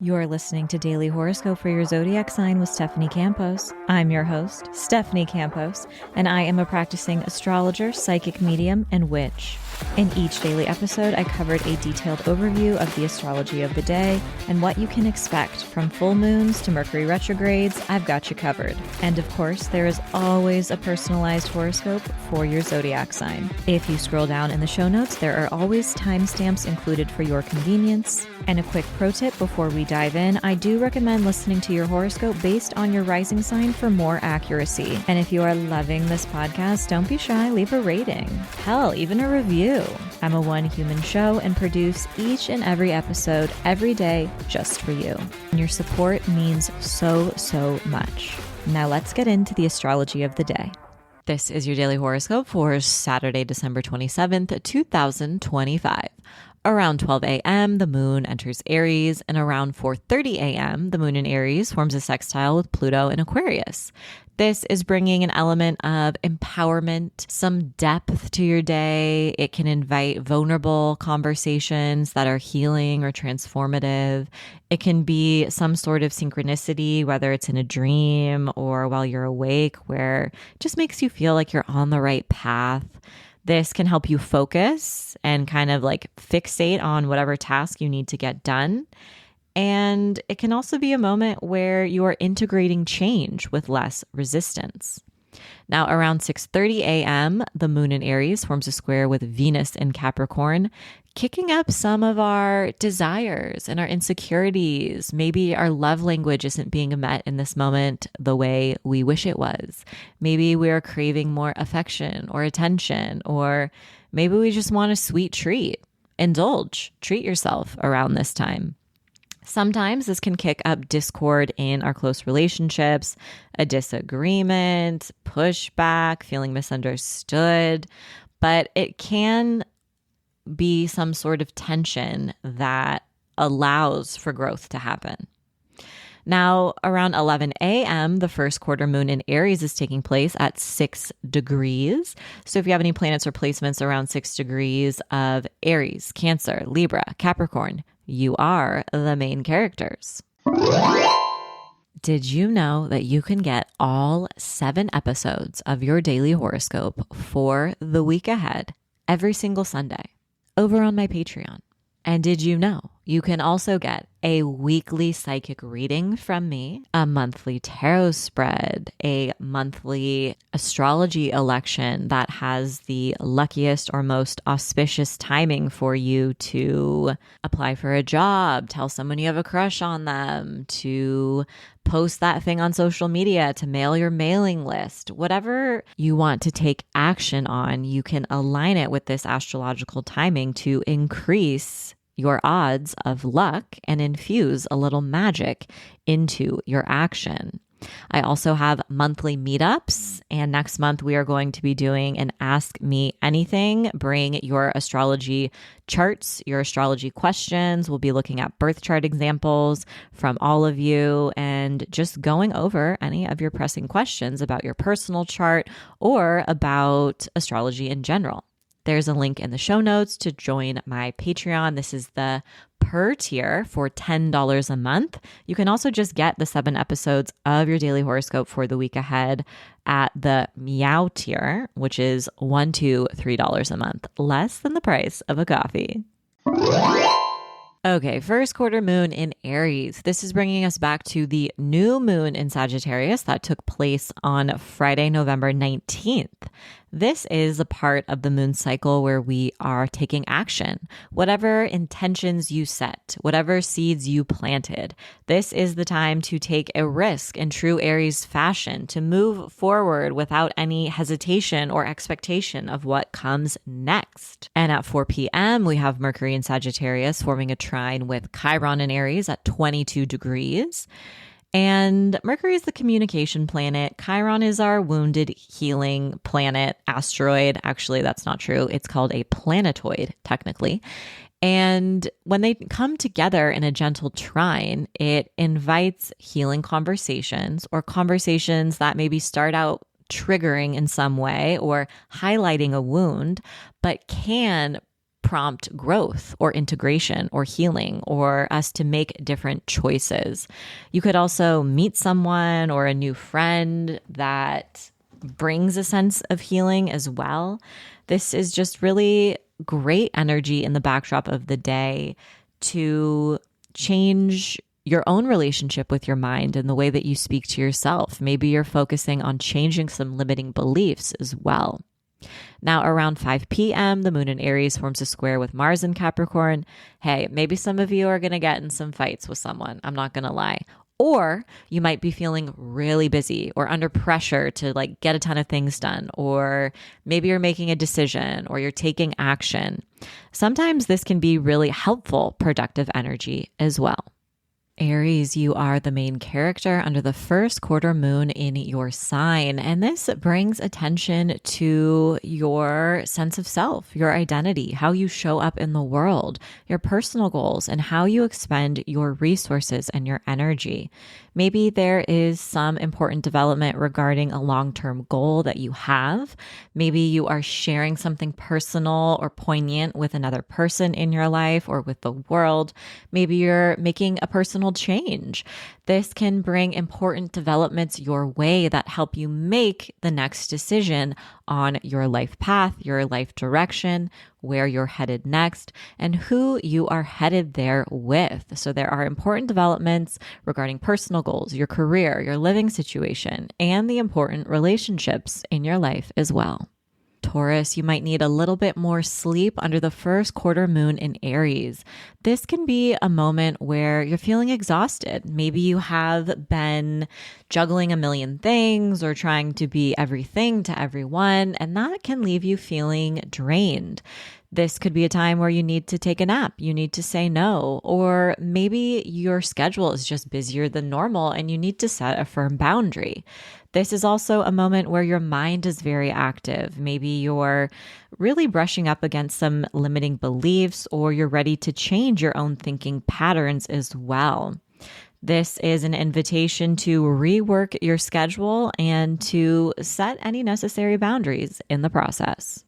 You're listening to Daily Horoscope for your zodiac sign with Stephanie Campos. I'm your host, Stephanie Campos, and I am a practicing astrologer, psychic medium, and witch. In each daily episode, I covered a detailed overview of the astrology of the day and what you can expect from full moons to Mercury retrogrades. I've got you covered. And of course, there is always a personalized horoscope for your zodiac sign. If you scroll down in the show notes, there are always timestamps included for your convenience. And a quick pro tip before we dive in, I do recommend listening to your horoscope based on your rising sign for more accuracy. And if you are loving this podcast, don't be shy, leave a rating. Hell, even a review. I'm a one human show and produce each and every episode every day just for you. And your support means so much. Now let's get into the astrology of the day. This is your daily horoscope for Saturday, December 27th, 2025. Around 12 a.m., the moon enters Aries, and around 4:30 a.m., the moon in Aries forms a sextile with Pluto in Aquarius. This is bringing an element of empowerment, some depth to your day. It can invite vulnerable conversations that are healing or transformative. It can be some sort of synchronicity, whether it's in a dream or while you're awake, where it just makes you feel like you're on the right path. This can help you focus and kind of like fixate on whatever task you need to get done. And it can also be a moment where you are integrating change with less resistance. Now, around 6:30 a.m., the moon in Aries forms a square with Venus in Capricorn, kicking up some of our desires and our insecurities. Maybe our love language isn't being met in this moment the way we wish it was. Maybe we are craving more affection or attention, or maybe we just want a sweet treat. Indulge, treat yourself around this time. Sometimes this can kick up discord in our close relationships, a disagreement, pushback, feeling misunderstood, but it can be some sort of tension that allows for growth to happen. Now, around 11 a.m., the first quarter moon in Aries is taking place at 6 degrees. So if you have any planets or placements around 6 degrees of Aries, Cancer, Libra, Capricorn, you are the main characters. Did you know that you can get all 7 episodes of your daily horoscope for the week ahead every single Sunday over on my Patreon? And did you know you can also get a weekly psychic reading from me, a monthly tarot spread, a monthly astrology election that has the luckiest or most auspicious timing for you to apply for a job, tell someone you have a crush on them, to post that thing on social media, to mail your mailing list. Whatever you want to take action on, you can align it with this astrological timing to increase your odds of luck and infuse a little magic into your action. I also have monthly meetups, and next month we are going to be doing an Ask Me Anything. Bring your astrology charts, your astrology questions. We'll be looking at birth chart examples from all of you and just going over any of your pressing questions about your personal chart or about astrology in general. There's a link in the show notes to join my Patreon. This is the per tier for $10 a month. You can also just get the 7 episodes of your daily horoscope for the week ahead at the Meow tier, which is $1 to $3 a month, less than the price of a coffee. Okay, first quarter moon in Aries. This is bringing us back to the new moon in Sagittarius that took place on Friday, November 19th. This is a part of the moon cycle where we are taking action. Whatever intentions you set, whatever seeds you planted, this is the time to take a risk in true Aries fashion, to move forward without any hesitation or expectation of what comes next. And at 4 p.m., we have Mercury in Sagittarius forming a trine with Chiron in Aries at 22 degrees. And Mercury is the communication planet. Chiron is our wounded healing planet, asteroid. Actually, that's not true. It's called a planetoid, technically. And when they come together in a gentle trine, it invites healing conversations or conversations that maybe start out triggering in some way or highlighting a wound, but can prompt growth or integration or healing or us to make different choices. You could also meet someone or a new friend that brings a sense of healing as well. This is just really great energy in the backdrop of the day to change your own relationship with your mind and the way that you speak to yourself. Maybe you're focusing on changing some limiting beliefs as well. Now, around 5 p.m., the moon in Aries forms a square with Mars in Capricorn. Hey, maybe some of you are going to get in some fights with someone. I'm not going to lie. Or you might be feeling really busy or under pressure to get a ton of things done. Or maybe you're making a decision or you're taking action. Sometimes this can be really helpful, productive energy as well. Aries, you are the main character under the first quarter moon in your sign, and this brings attention to your sense of self, your identity, how you show up in the world, your personal goals, and how you expend your resources and your energy. Maybe there is some important development regarding a long-term goal that you have. Maybe you are sharing something personal or poignant with another person in your life or with the world. Maybe you're making a personal change. This can bring important developments your way that help you make the next decision on your life path, your life direction, where you're headed next, and who you are headed there with. So there are important developments regarding personal goals, your career, your living situation, and the important relationships in your life as well. Taurus, you might need a little bit more sleep under the first quarter moon in Aries. This can be a moment where you're feeling exhausted. Maybe you have been juggling a million things or trying to be everything to everyone, and that can leave you feeling drained. This could be a time where you need to take a nap, you need to say no, or maybe your schedule is just busier than normal and you need to set a firm boundary. This is also a moment where your mind is very active. Maybe you're really brushing up against some limiting beliefs, or you're ready to change your own thinking patterns as well. This is an invitation to rework your schedule and to set any necessary boundaries in the process.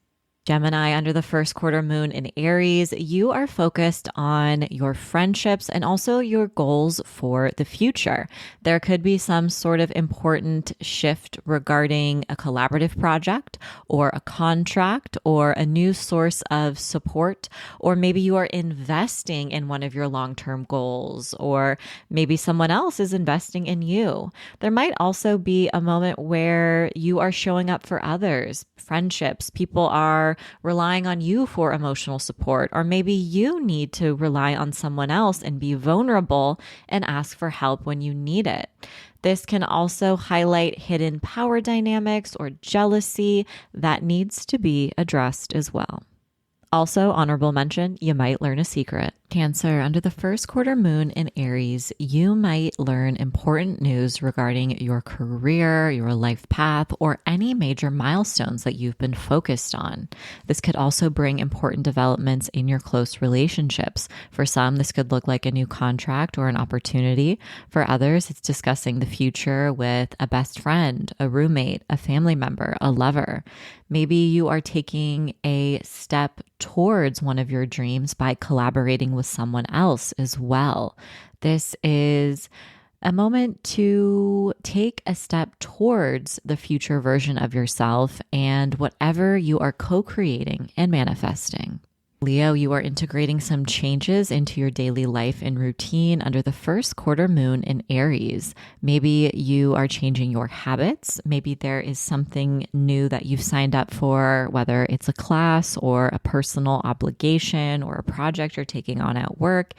Gemini, under the first quarter moon in Aries, you are focused on your friendships and also your goals for the future. There could be some sort of important shift regarding a collaborative project or a contract or a new source of support, or maybe you are investing in one of your long-term goals, or maybe someone else is investing in you. There might also be a moment where you are showing up for others, friendships. People are relying on you for emotional support, or maybe you need to rely on someone else and be vulnerable and ask for help when you need it. This can also highlight hidden power dynamics or jealousy that needs to be addressed as well. Also, honorable mention, you might learn a secret. Cancer, under the first quarter moon in Aries, you might learn important news regarding your career, your life path, or any major milestones that you've been focused on. This could also bring important developments in your close relationships. For some, this could look like a new contract or an opportunity. For others, it's discussing the future with a best friend, a roommate, a family member, a lover. Maybe you are taking a step towards one of your dreams by collaborating with someone else as well. This is a moment to take a step towards the future version of yourself and whatever you are co-creating and manifesting. Leo, you are integrating some changes into your daily life and routine under the first quarter moon in Aries. Maybe you are changing your habits. Maybe there is something new that you've signed up for, whether it's a class or a personal obligation or a project you're taking on at work,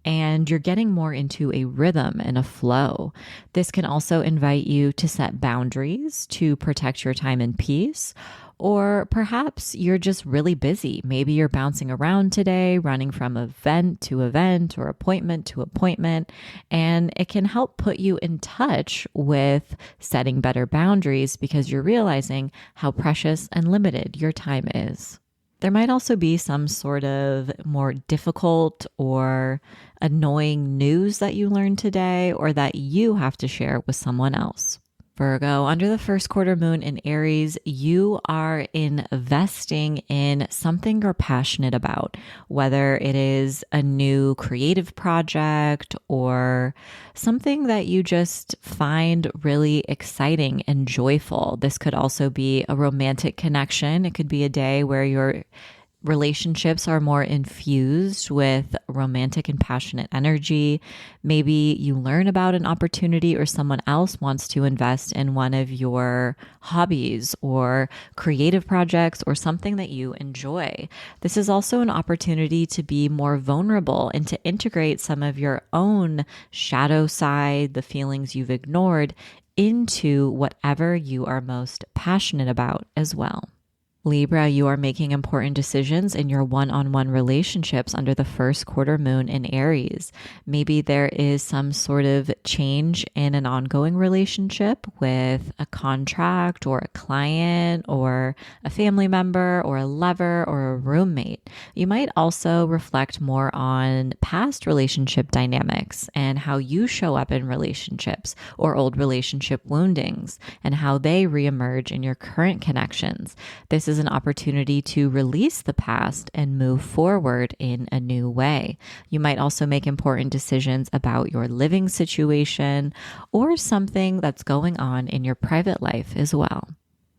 and you're getting more into a rhythm and a flow. This can also invite you to set boundaries to protect your time and peace. Or perhaps you're just really busy. Maybe you're bouncing around today, running from event to event or appointment to appointment, and it can help put you in touch with setting better boundaries because you're realizing how precious and limited your time is. There might also be some sort of more difficult or annoying news that you learned today or that you have to share with someone else. Virgo, under the first quarter moon in Aries, you are investing in something you're passionate about, whether it is a new creative project or something that you just find really exciting and joyful. This could also be a romantic connection. It could be a day where you're relationships are more infused with romantic and passionate energy. Maybe you learn about an opportunity or someone else wants to invest in one of your hobbies or creative projects or something that you enjoy. This is also an opportunity to be more vulnerable and to integrate some of your own shadow side, the feelings you've ignored, into whatever you are most passionate about as well. Libra, you are making important decisions in your one-on-one relationships under the first quarter moon in Aries. Maybe there is some sort of change in an ongoing relationship with a contract or a client or a family member or a lover or a roommate. You might also reflect more on past relationship dynamics and how you show up in relationships or old relationship woundings and how they reemerge in your current connections. This is an opportunity to release the past and move forward in a new way. You might also make important decisions about your living situation or something that's going on in your private life as well.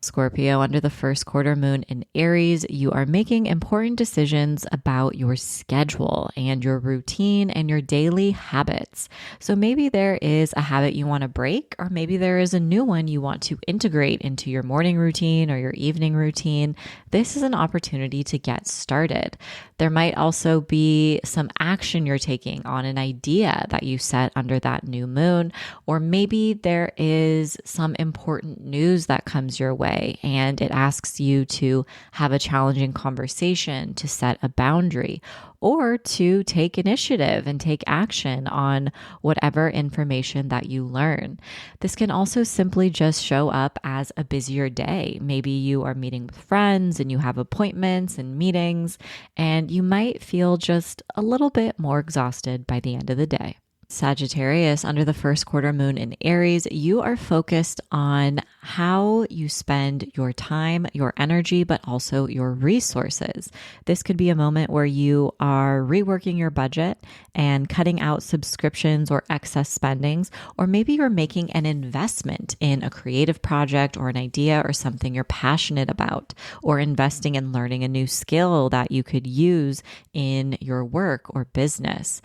Scorpio, under the first quarter moon in Aries, you are making important decisions about your schedule and your routine and your daily habits. So maybe there is a habit you want to break, or maybe there is a new one you want to integrate into your morning routine or your evening routine. This is an opportunity to get started. There might also be some action you're taking on an idea that you set under that new moon, or maybe there is some important news that comes your way and it asks you to have a challenging conversation, to set a boundary, or to take initiative and take action on whatever information that you learn. This can also simply just show up as a busier day. Maybe you are meeting with friends and you have appointments and meetings, and you might feel just a little bit more exhausted by the end of the day. Sagittarius, under the first quarter moon in Aries, you are focused on how you spend your time, your energy, but also your resources. This could be a moment where you are reworking your budget and cutting out subscriptions or excess spendings, or maybe you're making an investment in a creative project or an idea or something you're passionate about, or investing in learning a new skill that you could use in your work or business.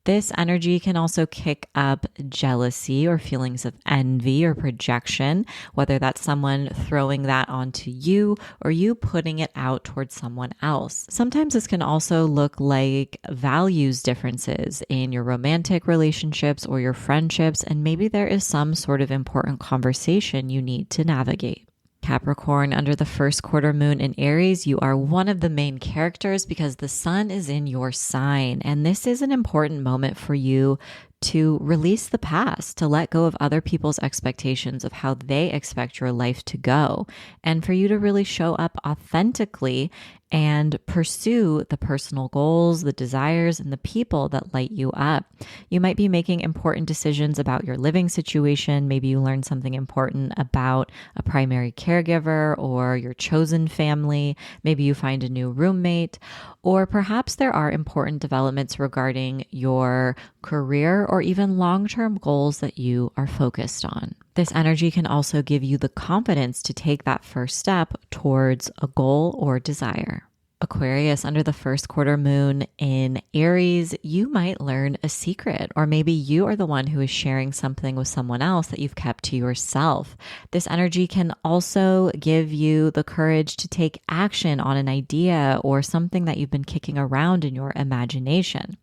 This energy can also kick up jealousy or feelings of envy or projection, whether that's someone throwing that onto you or you putting it out towards someone else. Sometimes this can also look like values differences in your romantic relationships or your friendships, and maybe there is some sort of important conversation you need to navigate. Capricorn, under the first quarter moon in Aries, you are one of the main characters because the sun is in your sign. And this is an important moment for you to release the past, to let go of other people's expectations of how they expect your life to go, and for you to really show up authentically and pursue the personal goals, the desires, and the people that light you up. You might be making important decisions about your living situation. Maybe you learn something important about a primary caregiver or your chosen family. Maybe you find a new roommate, or perhaps there are important developments regarding your career or even long-term goals that you are focused on. This energy can also give you the confidence to take that first step towards a goal or desire. Aquarius, under the first quarter moon in Aries, you might learn a secret, or maybe you are the one who is sharing something with someone else that you've kept to yourself. This energy can also give you the courage to take action on an idea or something that you've been kicking around in your imagination.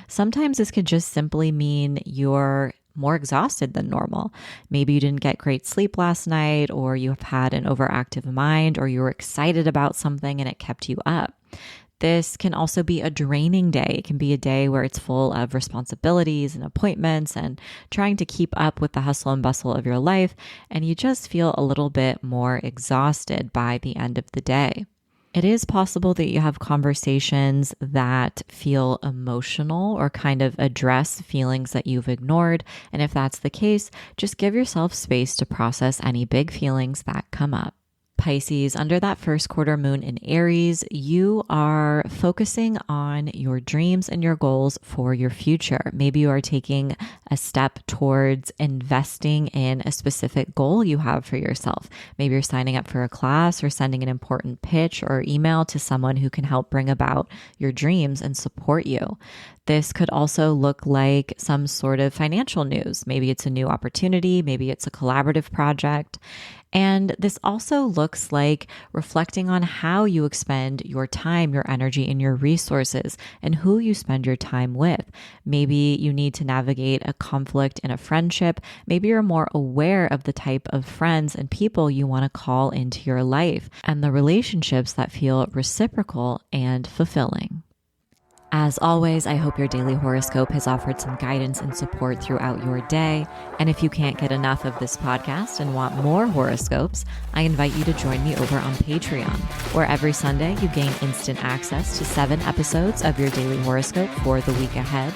Sometimes this could just simply mean you're more exhausted than normal. Maybe you didn't get great sleep last night, or you have had an overactive mind, or you were excited about something and it kept you up. This can also be a draining day. It can be a day where it's full of responsibilities and appointments and trying to keep up with the hustle and bustle of your life, and you just feel a little bit more exhausted by the end of the day. It is possible that you have conversations that feel emotional or kind of address feelings that you've ignored. And if that's the case, just give yourself space to process any big feelings that come up. Pisces, under that first quarter moon in Aries, you are focusing on your dreams and your goals for your future. Maybe you are taking a step towards investing in a specific goal you have for yourself. Maybe you're signing up for a class or sending an important pitch or email to someone who can help bring about your dreams and support you. This could also look like some sort of financial news. Maybe it's a new opportunity, maybe it's a collaborative project. And this also looks like reflecting on how you expend your time, your energy, and your resources, and who you spend your time with. Maybe you need to navigate a conflict in a friendship. Maybe you're more aware of the type of friends and people you want to call into your life and the relationships that feel reciprocal and fulfilling. As always, I hope your daily horoscope has offered some guidance and support throughout your day. And if you can't get enough of this podcast and want more horoscopes, I invite you to join me over on Patreon, where every Sunday you gain instant access to 7 episodes of your daily horoscope for the week ahead,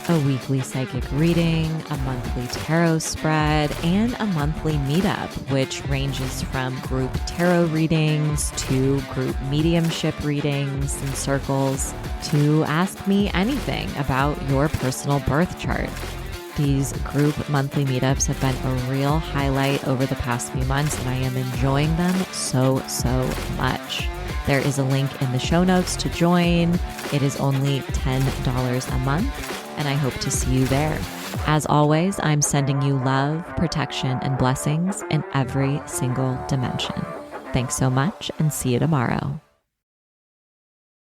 a weekly psychic reading, a monthly tarot spread, and a monthly meetup, which ranges from group tarot readings to group mediumship readings and circles to ask me anything about your personal birth chart. These group monthly meetups have been a real highlight over the past few months, and I am enjoying them so much. There is a link in the show notes to join. It is only $10 a month, and I hope to see you there. As always, I'm sending you love, protection, and blessings in every single dimension. Thanks so much, and see you tomorrow.